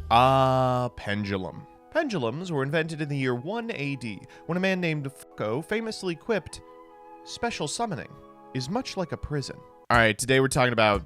Pendulum. Pendulums were invented in the year 1 AD, when a man named Fuko famously quipped, "Special summoning is much like a prison." Alright, today we're talking about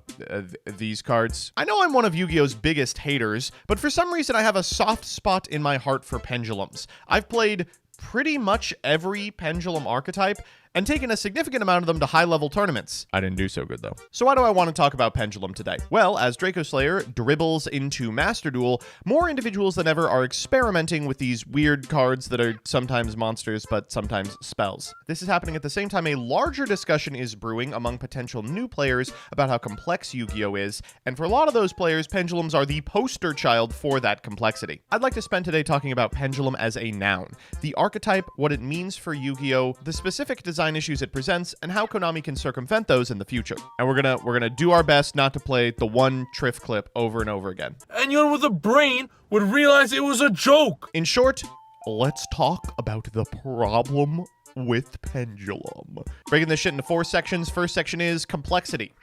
these cards. I know I'm one of Yu-Gi-Oh's biggest haters, but for some reason I have a soft spot in my heart for pendulums. I've played pretty much every pendulum archetype, and taken a significant amount of them to high-level tournaments. I didn't do so good, though. So why do I want to talk about Pendulum today? Well, as Draco Slayer dribbles into Master Duel, more individuals than ever are experimenting with these weird cards that are sometimes monsters, but sometimes spells. This is happening at the same time a larger discussion is brewing among potential new players about how complex Yu-Gi-Oh! Is, and for a lot of those players, pendulums are the poster child for that complexity. I'd like to spend today talking about Pendulum as a noun, the archetype, what it means for Yu-Gi-Oh!, the specific design issues it presents, and how Konami can circumvent those in the future. And we're gonna do our best not to play the one Triff clip over and over again. Anyone with a brain would realize it was a joke. In short, let's talk about the problem with Pendulum. Breaking this shit into 4 sections. First section is complexity.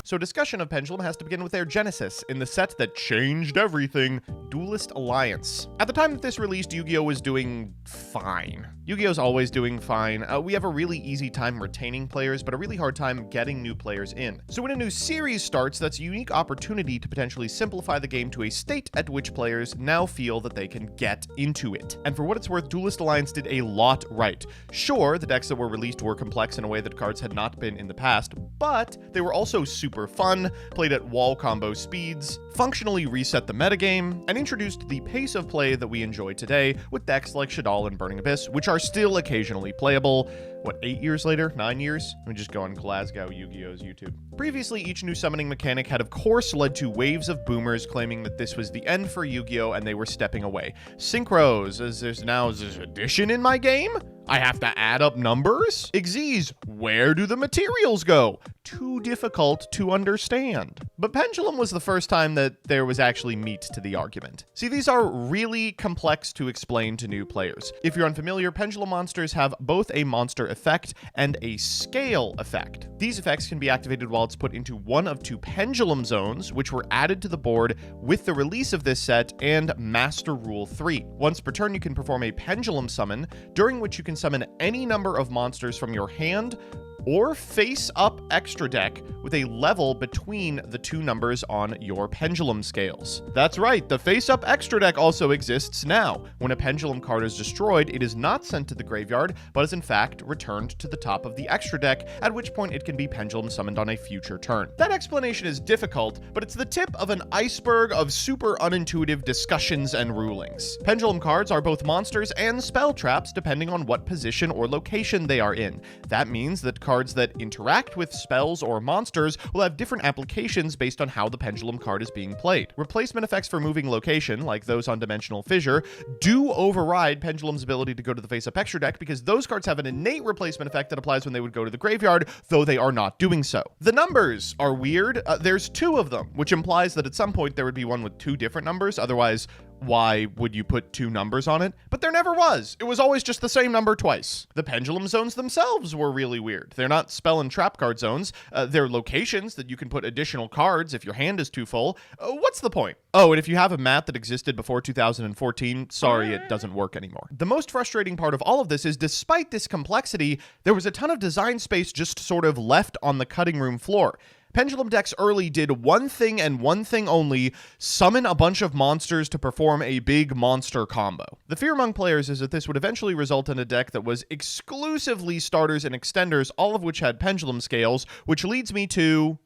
So discussion of Pendulum has to begin with their genesis in the set that changed everything, Duelist Alliance. At the time that this released, Yu-Gi-Oh! Was doing fine. Yu-Gi-Oh's always doing fine. We have a really easy time retaining players, but a really hard time getting new players in. So when a new series starts, that's a unique opportunity to potentially simplify the game to a state at which players now feel that they can get into it. And for what it's worth, Duelist Alliance did a lot right. Sure, the decks that were released were complex in a way that cards had not been in the past, but they were also super fun, played at wall combo speeds, functionally reset the metagame, and introduced the pace of play that we enjoy today with decks like Shaddoll and Burning Abyss, which are still occasionally playable. What, 8 years later? 9 years? Let me just go on Glasgow Yu-Gi-Oh's YouTube. Previously, each new summoning mechanic had of course led to waves of boomers claiming that this was the end for Yu-Gi-Oh! And they were stepping away. Synchros, as there's now this addition in my game? I have to add up numbers? Xyz, where do the materials go? Too difficult to understand. But Pendulum was the first time that there was actually meat to the argument. See, these are really complex to explain to new players. If you're unfamiliar, Pendulum monsters have both a monster effect and a scale effect. These effects can be activated while it's put into one of 2 Pendulum zones, which were added to the board with the release of this set and Master Rule 3. Once per turn, you can perform a Pendulum summon, during which you can summon any number of monsters from your hand or face-up extra deck with a level between the 2 numbers on your Pendulum scales. That's right, the face-up extra deck also exists now. When a Pendulum card is destroyed, it is not sent to the graveyard, but is in fact returned to the top of the extra deck, at which point it can be Pendulum summoned on a future turn. That explanation is difficult, but it's the tip of an iceberg of super unintuitive discussions and rulings. Pendulum cards are both monsters and spell traps depending on what position or location they are in. That means that cards that interact with spells or monsters will have different applications based on how the Pendulum card is being played. Replacement effects for moving location, like those on Dimensional Fissure, do override Pendulum's ability to go to the face-up extra deck because those cards have an innate replacement effect that applies when they would go to the graveyard, though they are not doing so. The numbers are weird. There's 2 of them, which implies that at some point there would be one with 2 different numbers. Otherwise, why would you put 2 numbers on it? But there never was. It was always just the same number twice. The Pendulum zones themselves were really weird. They're not spell and trap card zones. They're locations that you can put additional cards if your hand is too full. What's the point? Oh, and if you have a mat that existed before 2014, sorry, it doesn't work anymore. The most frustrating part of all of this is, despite this complexity, there was a ton of design space just sort of left on the cutting room floor. Pendulum decks early did one thing and one thing only: summon a bunch of monsters to perform a big monster combo. The fear among players is that this would eventually result in a deck that was exclusively starters and extenders, all of which had Pendulum scales, which leads me to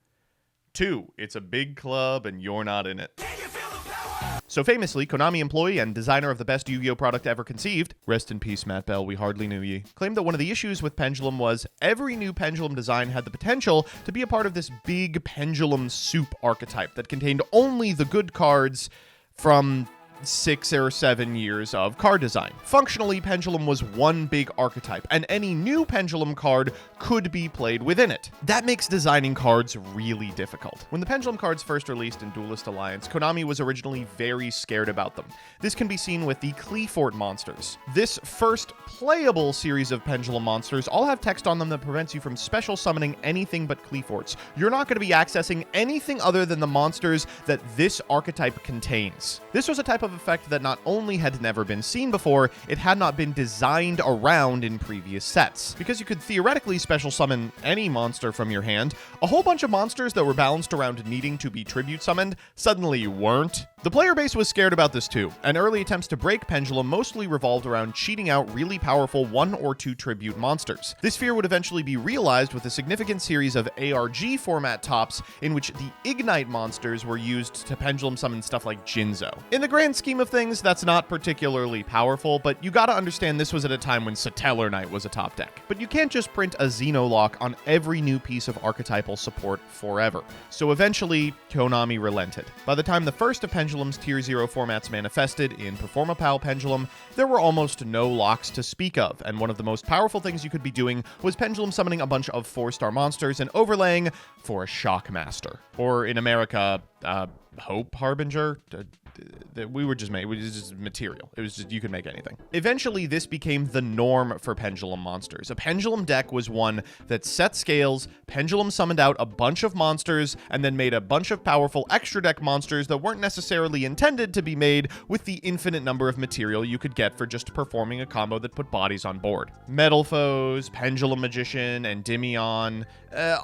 2. It's a big club and you're not in it. So famously, Konami employee and designer of the best Yu-Gi-Oh! Product ever conceived, rest in peace Matt Bell, we hardly knew ye, claimed that one of the issues with Pendulum was every new Pendulum design had the potential to be a part of this big Pendulum soup archetype that contained only the good cards from 6 or 7 years of card design. Functionally, Pendulum was one big archetype, and any new Pendulum card could be played within it. That makes designing cards really difficult. When the Pendulum cards first released in Duelist Alliance, Konami was originally very scared about them. This can be seen with the Cleefort monsters. This first playable series of Pendulum monsters all have text on them that prevents you from special summoning anything but Cleeforts. You're not going to be accessing anything other than the monsters that this archetype contains. This was a type of effect that not only had never been seen before, it had not been designed around in previous sets. Because you could theoretically special summon any monster from your hand, a whole bunch of monsters that were balanced around needing to be tribute summoned suddenly weren't. The player base was scared about this too, and early attempts to break Pendulum mostly revolved around cheating out really powerful 1 or 2 tribute monsters. This fear would eventually be realized with a significant series of ARG format tops in which the Ignite monsters were used to Pendulum summon stuff like Jinzo. In the grand scheme of things, that's not particularly powerful, but you gotta understand this was at a time when Satellar Knight was a top deck. But you can't just print a Xenolock on every new piece of archetypal support forever. So eventually, Konami relented. By the time the first of Pendulum's Tier 0 formats manifested in Performapal Pendulum, there were almost no locks to speak of, and one of the most powerful things you could be doing was Pendulum summoning a bunch of 4-star monsters and overlaying for a Shockmaster. Or in America, Hope Harbinger? We were just made. It was just material. It was just, you could make anything. Eventually, this became the norm for Pendulum monsters. A Pendulum deck was one that set scales, Pendulum summoned out a bunch of monsters, and then made a bunch of powerful extra deck monsters that weren't necessarily intended to be made with the infinite number of material you could get for just performing a combo that put bodies on board. Metal Foes, Pendulum Magician, Endymion,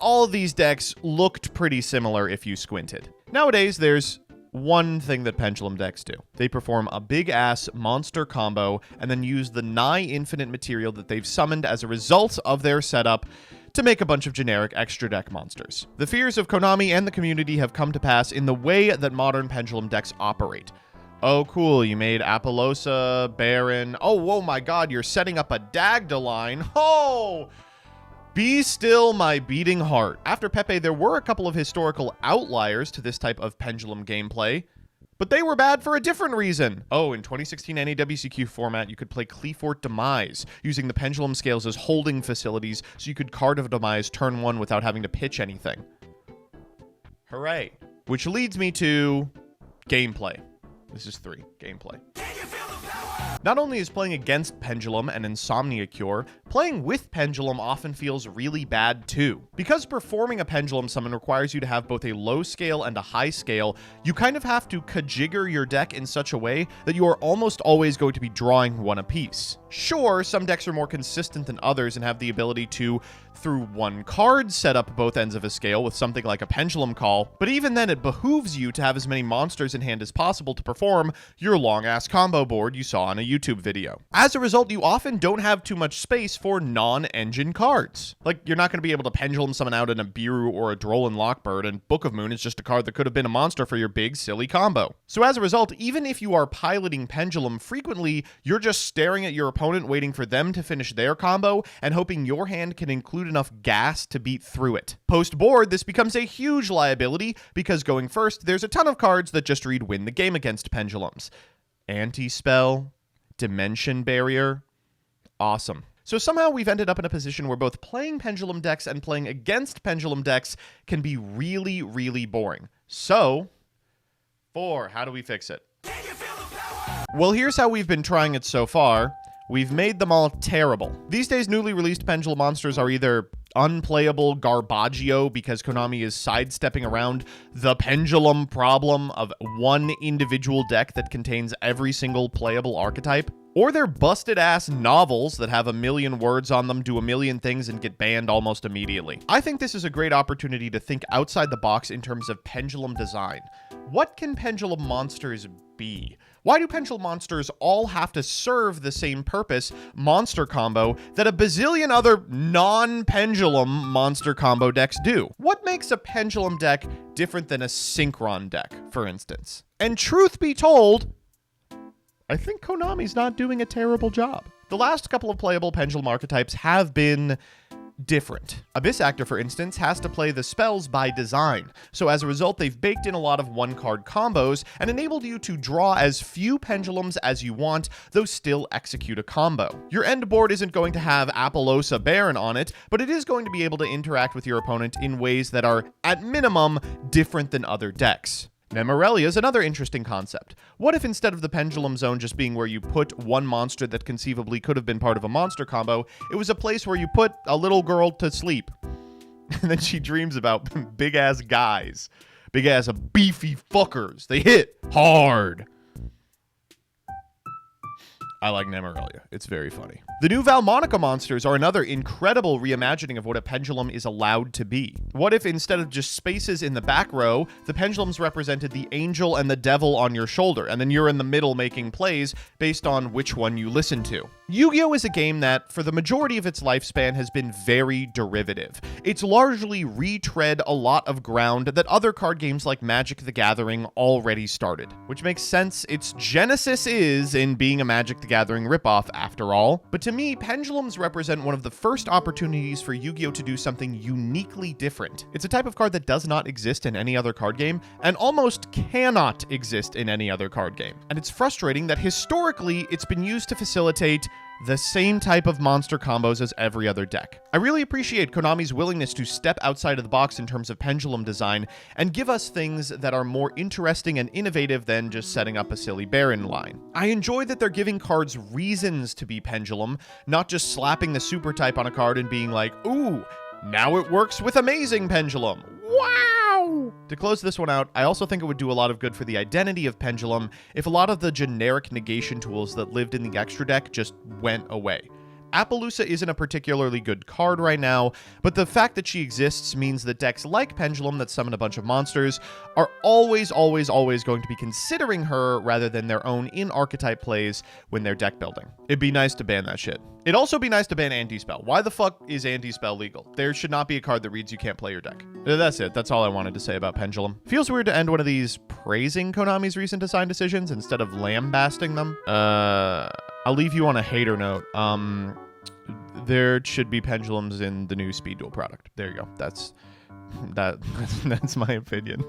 all of these decks looked pretty similar if you squinted. Nowadays, there's one thing that Pendulum decks do. They perform a big-ass monster combo and then use the nigh infinite material that they've summoned as a result of their setup to make a bunch of generic extra deck monsters. The fears of Konami and the community have come to pass in the way that modern Pendulum decks operate. Oh, cool, you made Apollosa, Baron. Oh my god, you're setting up a Dagdaline. Oh! Be still my beating heart. After Pepe, there were a couple of historical outliers to this type of Pendulum gameplay, but they were bad for a different reason. Oh, in 2016 NAWCQ format, you could play Cleefort Demise, using the Pendulum scales as holding facilities so you could card of Demise turn 1 without having to pitch anything. Hooray. Which leads me to gameplay. This is 3, gameplay. Not only is playing against Pendulum an insomnia cure, playing with Pendulum often feels really bad too. Because performing a Pendulum summon requires you to have both a low scale and a high scale, you kind of have to kajigger your deck in such a way that you are almost always going to be drawing one apiece. Sure, some decks are more consistent than others and have the ability to, through one card, set up both ends of a scale with something like a Pendulum Call, but even then it behooves you to have as many monsters in hand as possible to perform your long-ass combo board you saw in a YouTube video. As a result, you often don't have too much space for non-engine cards. Like, you're not going to be able to Pendulum summon out an Abiru or a Drolan Lockbird, and Book of Moon is just a card that could have been a monster for your big, silly combo. So as a result, even if you are piloting Pendulum, frequently, you're just staring at your opponent waiting for them to finish their combo and hoping your hand can include enough gas to beat through it. Post-board, this becomes a huge liability because going first, there's a ton of cards that just read win the game against Pendulums. Anti-Spell, Dimension Barrier, awesome. So somehow we've ended up in a position where both playing Pendulum decks and playing against Pendulum decks can be really, really boring. So, 4, how do we fix it? Well, here's how we've been trying it so far. We've made them all terrible. These days, newly released Pendulum monsters are either unplayable garbaggio because Konami is sidestepping around the Pendulum problem of one individual deck that contains every single playable archetype, or they're busted-ass novels that have a million words on them, do a million things, and get banned almost immediately. I think this is a great opportunity to think outside the box in terms of Pendulum design. What can Pendulum monsters be? Why do Pendulum monsters all have to serve the same purpose monster combo that a bazillion other non-Pendulum monster combo decks do? What makes a Pendulum deck different than a Synchron deck, for instance? And truth be told, I think Konami's not doing a terrible job. The last couple of playable Pendulum archetypes have been different. Abyss Actor, for instance, has to play the spells by design, so as a result they've baked in a lot of one-card combos and enabled you to draw as few pendulums as you want, though still execute a combo. Your end board isn't going to have Appaloosa Baron on it, but it is going to be able to interact with your opponent in ways that are, at minimum, different than other decks. Nemorelia is another interesting concept. What if instead of the Pendulum Zone just being where you put one monster that conceivably could have been part of a monster combo, it was a place where you put a little girl to sleep, and then she dreams about big-ass guys. Big-ass beefy fuckers. They hit hard. I like Nemorelia. It's very funny. The new Valmonica monsters are another incredible reimagining of what a pendulum is allowed to be. What if instead of just spaces in the back row, the pendulums represented the angel and the devil on your shoulder, and then you're in the middle making plays based on which one you listen to? Yu-Gi-Oh! Is a game that, for the majority of its lifespan, has been very derivative. It's largely retread a lot of ground that other card games like Magic the Gathering already started, which makes sense. Its genesis is in being a Magic the Gathering ripoff after all. But to me, pendulums represent one of the first opportunities for Yu-Gi-Oh! To do something uniquely different. It's a type of card that does not exist in any other card game, and almost cannot exist in any other card game. And it's frustrating that historically, it's been used to facilitate the same type of monster combos as every other deck. I really appreciate Konami's willingness to step outside of the box in terms of pendulum design and give us things that are more interesting and innovative than just setting up a silly Baron line. I enjoy that they're giving cards reasons to be pendulum, not just slapping the super type on a card and being like, ooh, now it works with Amazing Pendulum. Wow! To close this one out, I also think it would do a lot of good for the identity of Pendulum if a lot of the generic negation tools that lived in the extra deck just went away. Appaloosa isn't a particularly good card right now, but the fact that she exists means that decks like Pendulum that summon a bunch of monsters are always going to be considering her rather than their own in-archetype plays when they're deck building. It'd be nice to ban that shit. It'd also be nice to ban Anti-Spell. Why the fuck is Anti-Spell legal? There should not be a card that reads you can't play your deck. That's it. That's all I wanted to say about Pendulum. Feels weird to end one of these praising Konami's recent design decisions instead of lambasting them. I'll leave you on a hater note. There should be pendulums in the new Speed Duel product. There you go. That's my opinion.